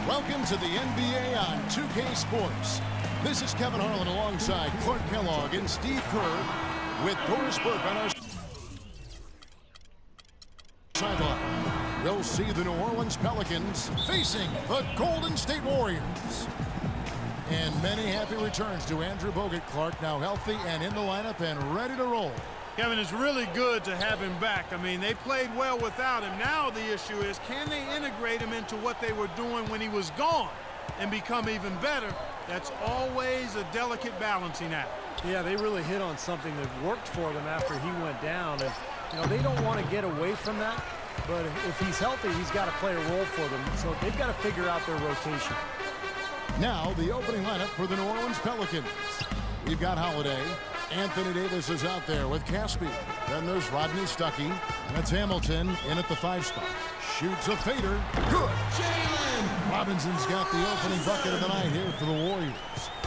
Welcome to the NBA on 2K Sports. This is Kevin Harlan alongside Clark Kellogg and Steve Kerr with Doris Burke on our sideline. You'll see the New Orleans Pelicans facing the Golden State Warriors. And many happy returns to Andrew Bogut. Clark now healthy and in the lineup and ready to roll. Kevin, it's really good to have him back. I mean, they played well without him. Now the issue is, can they integrate him into what they were doing when he was gone and become even better? That's always a delicate balancing act. Yeah, they really hit on something that worked for them after he went down. And, you know, they don't want to get away from that. But if he's healthy, he's got to play a role for them. So they've got to figure out their rotation. Now the opening lineup for the New Orleans Pelicans. We've got Holiday. Anthony Davis is out there with Caspi. Then there's Rodney Stuckey. And it's Hamilton in at the 5 spot. Shoots a fader. Good. Jalen! Robinson's got the opening bucket of the night here for the Warriors.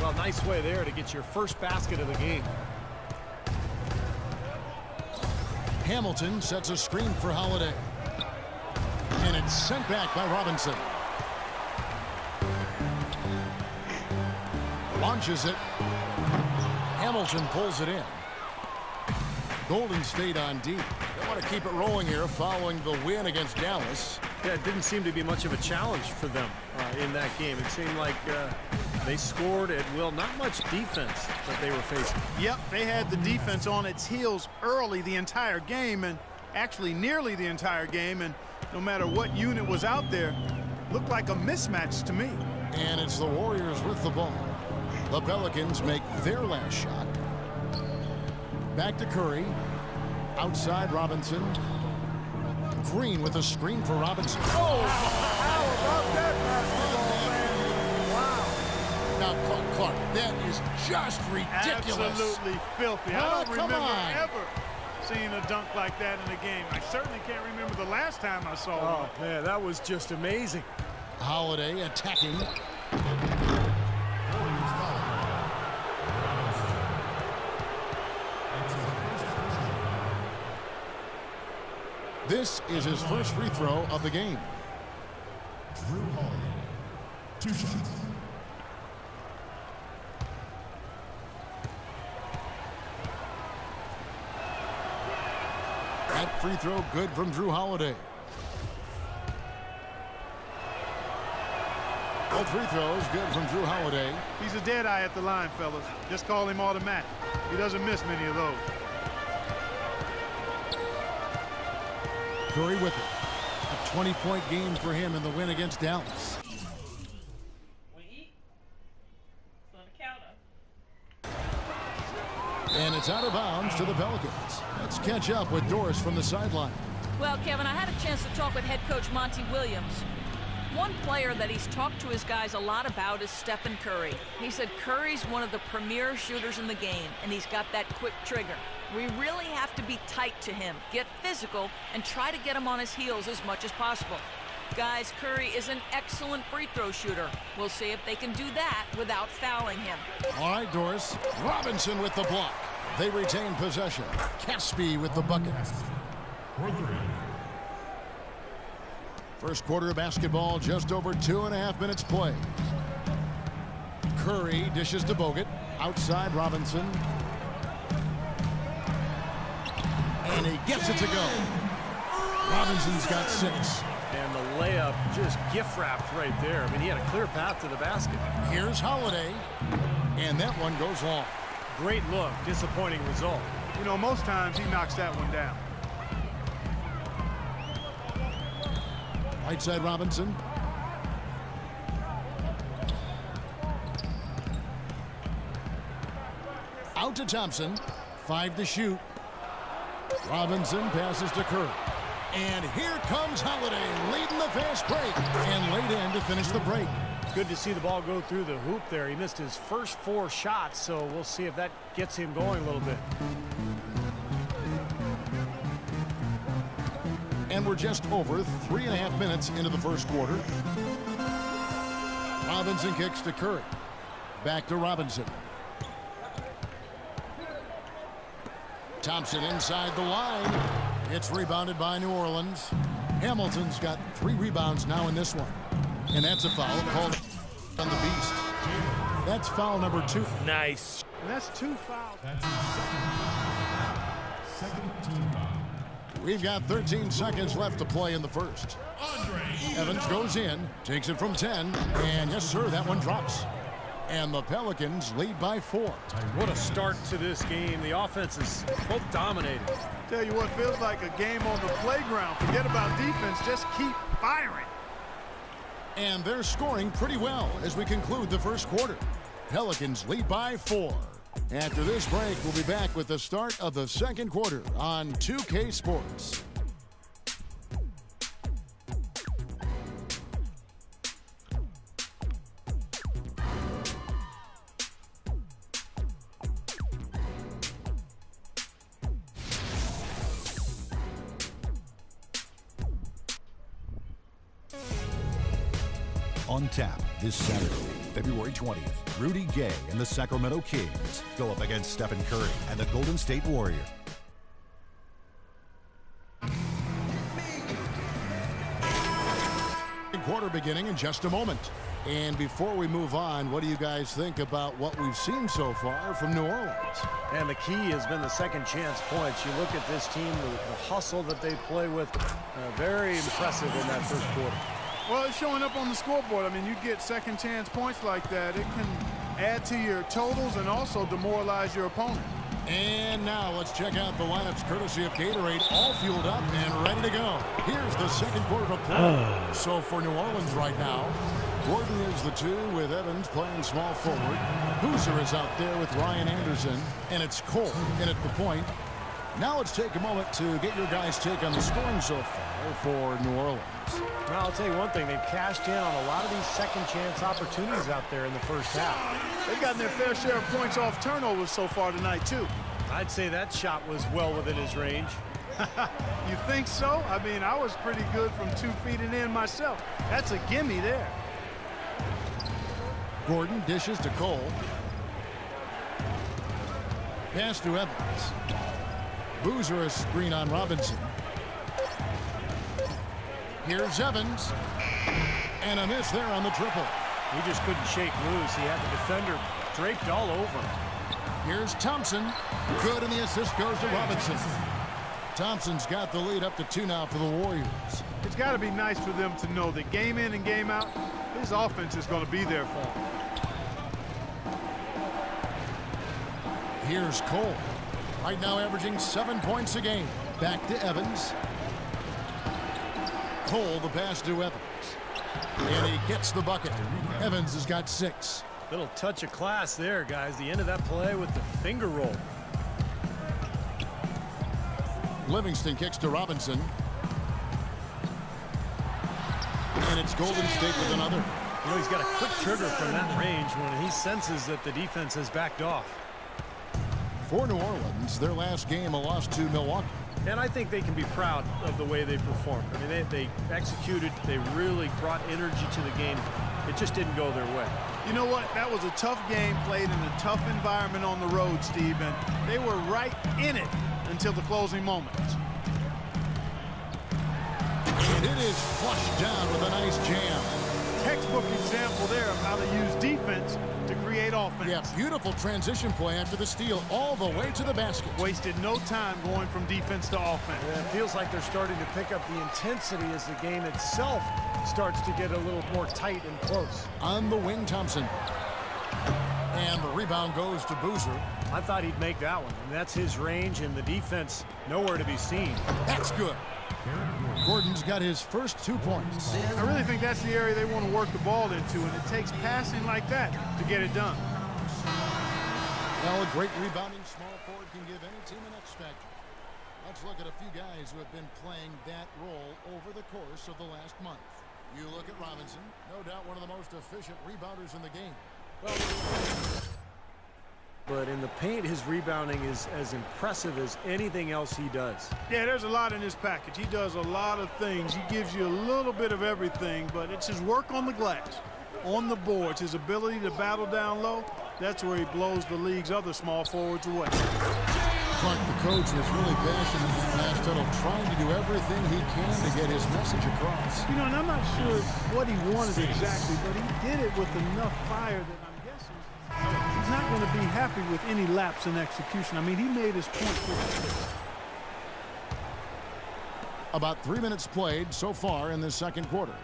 Well, nice way there to get your first basket of the game. Hamilton sets a screen for Holiday. And it's sent back by Robinson. Launches it. Hamilton pulls it in. Golden State on D. They want to keep it rolling here following the win against Dallas. Yeah, it didn't seem to be much of a challenge for them in that game. It seemed like they scored at will. Not much defense that they were facing. Yep, they had the defense on its heels early the entire game, and actually nearly the entire game, and no matter what unit was out there, looked like a mismatch to me. And it's the Warriors with the ball. The Pelicans make their last shot. Back to Curry. Outside Robinson. Green with a screen for Robinson. Oh! How about that basketball, man? Wow. Now, Clark, that is just ridiculous. Absolutely filthy. I don't come remember on. ever seeing a dunk like that in a game. I certainly can't remember the last time I saw one. Oh, man, that was just amazing. Holiday attacking. This is his first free throw of the game. Drew Holiday, 2 shots. That free throw good from Drew Holiday. Both free throws good from Drew Holiday. He's a dead eye at the line, fellas. Just call him automatic. He doesn't miss many of those. Curry with it. A 20-point game for him in the win against Dallas. And it's out of bounds to the Pelicans. Let's catch up with Doris from the sideline. Well, Kevin, I had a chance to talk with head coach Monty Williams. One player that he's talked to his guys a lot about is Stephen Curry. He said Curry's one of the premier shooters in the game, and he's got that quick trigger. We really have to be tight to him, get physical, and try to get him on his heels as much as possible. Guys, Curry is an excellent free throw shooter. We'll see if they can do that without fouling him. All right, Doris. Robinson with the block. They retain possession. Caspi with the bucket. First quarter of basketball, just over 2.5 minutes play. Curry dishes to Bogut. Outside Robinson. And he gets it to go. Robinson's got 6. And the layup just gift-wrapped right there. I mean, he had a clear path to the basket. Here's Holiday. And that one goes long. Great look. Disappointing result. You know, most times he knocks that one down. Right side Robinson. Out to Thompson. 5 to shoot. Robinson passes to Curry. And here comes Holiday leading the fast break and laid in to finish the break. Good to see the ball go through the hoop there. He missed his first 4 shots, so we'll see if that gets him going a little bit. And we're just over 3.5 minutes into the first quarter. Robinson kicks to Curry. Back to Robinson. Thompson inside the line. It's rebounded by New Orleans. Hamilton's got 3 rebounds now in this one. And that's a foul called on the Beast. That's foul number 2. Nice. And that's 2 fouls. That's his second team foul. We've got 13 seconds left to play in the first. Evans goes in, takes it from 10, and yes, sir, that one drops. And the Pelicans lead by 4. What a start to this game. The offense is both dominating. Tell you what, feels like a game on the playground. Forget about defense, just keep firing. And they're scoring pretty well as we conclude the first quarter. Pelicans lead by 4. After this break, we'll be back with the start of the second quarter on 2K Sports. On tap this Saturday, February 20th, Rudy Gay and the Sacramento Kings go up against Stephen Curry and the Golden State Warriors. Quarter beginning in just a moment. And before we move on, what do you guys think about what we've seen so far from New Orleans? And the key has been the second chance points. You look at this team, the hustle that they play with, very impressive in that first quarter. Well, it's showing up on the scoreboard. I mean, you get second chance points like that. It can add to your totals and also demoralize your opponent. And now let's check out the lineups courtesy of Gatorade, all fueled up and ready to go. Here's the second quarter of play. So for New Orleans right now, Gordon is the 2 with Evans playing small forward. Boozer is out there with Ryan Anderson, and it's Cole in at the point. Now let's take a moment to get your guys' take on the scoring so far for New Orleans. Well, I'll tell you one thing. They've cashed in on a lot of these second chance opportunities out there in the first half. They've gotten their fair share of points off turnovers so far tonight, too. I'd say that shot was well within his range. You think so? I mean, I was pretty good from 2 feet and in myself. That's a gimme there. Gordon dishes to Cole. Pass to Evans. Boozer a screen on Robinson. Here's Evans. And a miss there on the triple. He just couldn't shake loose. He had the defender draped all over him. Here's Thompson. Good, and the assist goes to Robinson. Thompson's got the lead up to 2 now for the Warriors. It's got to be nice for them to know that game in and game out, his offense is going to be there for him. Here's Cole. Right now averaging 7 points a game. Back to Evans. Cole, the pass to Evans. And he gets the bucket. Evans has got 6. Little touch of class there, guys. The end of that play with the finger roll. Livingston kicks to Robinson. And it's Golden State with another. You know, he's got a quick trigger from that range when he senses that the defense has backed off. For New Orleans, their last game a loss to Milwaukee. And I think they can be proud of the way they performed. I mean, they executed. They really brought energy to the game. It just didn't go their way. You know what? That was a tough game played in a tough environment on the road, Steve, and they were right in it until the closing moments. And it is flushed down with a nice jam. Textbook example there of how to use defense to create offense. Yeah, beautiful transition play after the steal all the way to the basket. Wasted no time going from defense to offense. Yeah, it feels like they're starting to pick up the intensity as the game itself starts to get a little more tight and close. On the wing, Thompson. And the rebound goes to Boozer. I thought he'd make that one. And that's his range, and the defense nowhere to be seen. That's good. Gordon's got his first 2 points. I really think that's the area they want to work the ball into, and it takes passing like that to get it done. Well, a great rebounding small forward can give any team an X factor. Let's look at a few guys who have been playing that role over the course of the last month. You look at Robinson, no doubt one of the most efficient rebounders in the game. But in the paint, his rebounding is as impressive as anything else he does. Yeah, there's a lot in his package. He does a lot of things. He gives you a little bit of everything, but it's his work on the glass, on the boards, his ability to battle down low. That's where he blows the league's other small forwards away. Clark, the coach, was really passionate in the last tunnel, trying to do everything he can to get his message across. You know, and I'm not sure what he wanted exactly, but he did it with enough fire that I'm guessing he's not going to be happy with any lapse in execution. I mean, he made his point clear. About 3 minutes played so far in the second quarter.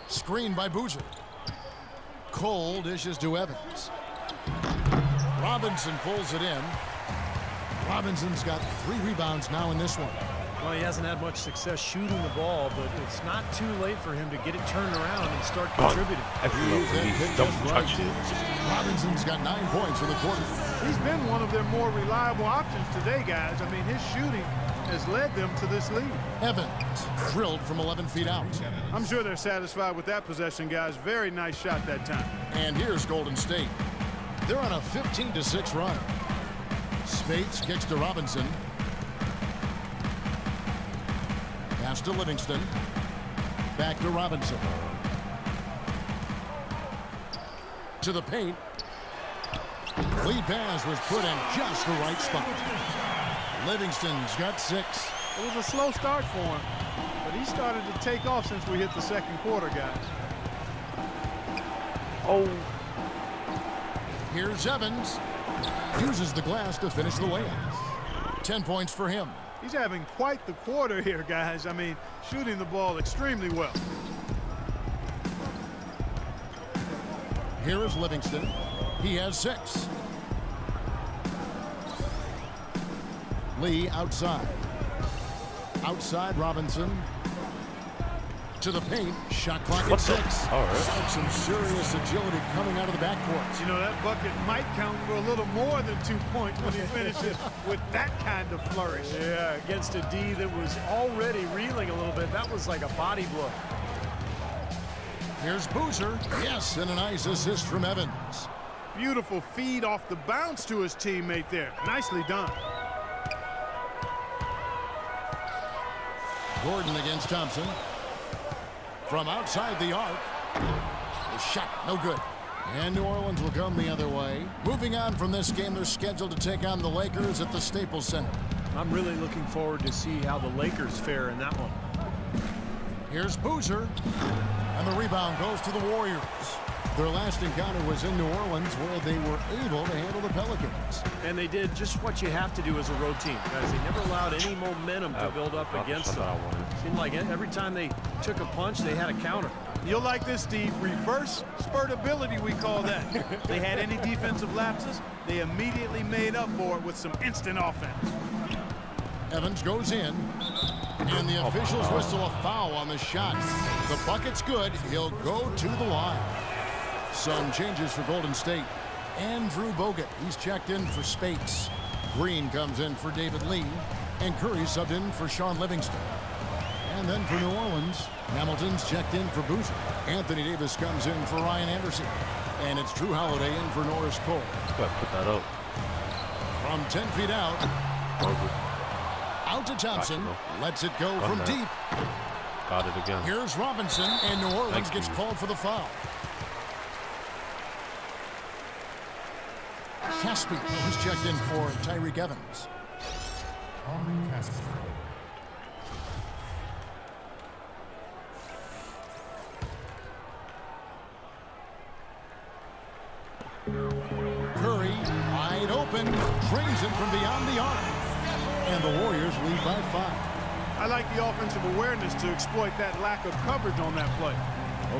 Screen by Boozer. Cole dishes to Evans. Robinson pulls it in. Robinson's got 3 rebounds now in this one. Well, he hasn't had much success shooting the ball, but it's not too late for him to get it turned around and start contributing. Robinson's got 9 points in the quarter. He's been one of their more reliable options today, guys. I mean, his shooting has led them to this lead. Evans drilled from 11 feet out. I'm sure they're satisfied with that possession, guys. Very nice shot that time. And here's Golden State. They're on a 15-6 run. Spates kicks to Robinson. Pass to Livingston. Back to Robinson. To the paint. Lead pass was put in just the right spot. Livingston's got 6. It was a slow start for him, but he started to take off since we hit the second quarter, guys. Oh. Here's Evans. Uses the glass to finish the layup. 10 points for him. He's having quite the quarter here, guys. I mean, shooting the ball extremely well. Here is Livingston. He has 6. Lee outside. Outside Robinson. To the paint. Shot clock at 6. All right. Some serious agility coming out of the backcourt. You know, that bucket might count for a little more than 2 points when he finishes with that kind of flourish. Yeah, against a D that was already reeling a little bit. That was like a body blow. Here's Boozer. Yes, and a nice assist from Evans. Beautiful feed off the bounce to his teammate there. Nicely done. Gordon against Thompson. From outside the arc. The shot, no good. And New Orleans will come the other way. Moving on from this game, they're scheduled to take on the Lakers at the Staples Center. I'm really looking forward to see how the Lakers fare in that one. Here's Boozer. And the rebound goes to the Warriors. Their last encounter was in New Orleans, where they were able to handle the Pelicans. And they did just what you have to do as a road team, guys. They never allowed any momentum to build up against them. Seemed like every time they took a punch, they had a counter. You'll like this, Steve. Reverse spurtability, we call that. They had any defensive lapses, they immediately made up for it with some instant offense. Evans goes in. And the officials whistle a foul on the shot. The bucket's good. He'll go to the line. Some changes for Golden State. Andrew Bogut, he's checked in for Spates. Green comes in for David Lee. And Curry subbed in for Sean Livingston. And then for New Orleans, Hamilton's checked in for Boozer. Anthony Davis comes in for Ryan Anderson. And it's Drew Holiday in for Norris Cole. Put that up. From 10 feet out. Out to Thompson. Lets it go from deep. Got it again. Here's Robinson, and New Orleans gets called for the foul. Caspi, who's checked in for Tyreek Evans. Curry, wide open, drains it from beyond the arc. And the Warriors lead by 5. I like the offensive awareness to exploit that lack of coverage on that play.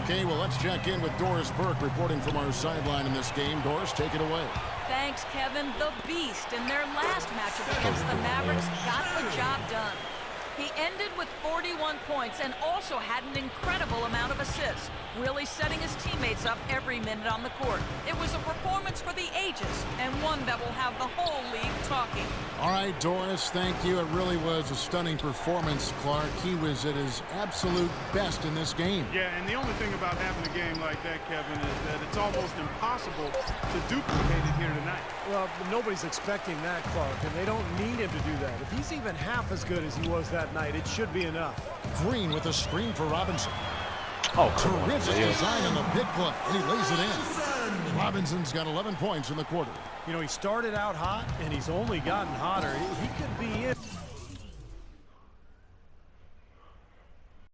Okay, well, let's check in with Doris Burke reporting from our sideline in this game. Doris, take it away. Thanks, Kevin. The Beast in their last matchup against the Mavericks got the job done. He ended with 41 points and also had an incredible amount of assists, really setting his teammates up every minute on the court. It was a performance for the ages and one that will have the whole league talking. All right, Doris, thank you. It really was a stunning performance, Clark. He was at his absolute best in this game. Yeah, and the only thing about having a game like that, Kevin, is that it's almost impossible to duplicate it here tonight. Well, nobody's expecting that, Clark, and they don't need him to do that. If he's even half as good as he was that night, it should be enough. Green with a screen for Robinson. Oh, terrific design on the pick play, and he lays it in. Robinson's got 11 points in the quarter. You know, he started out hot, and he's only gotten hotter. He could be in.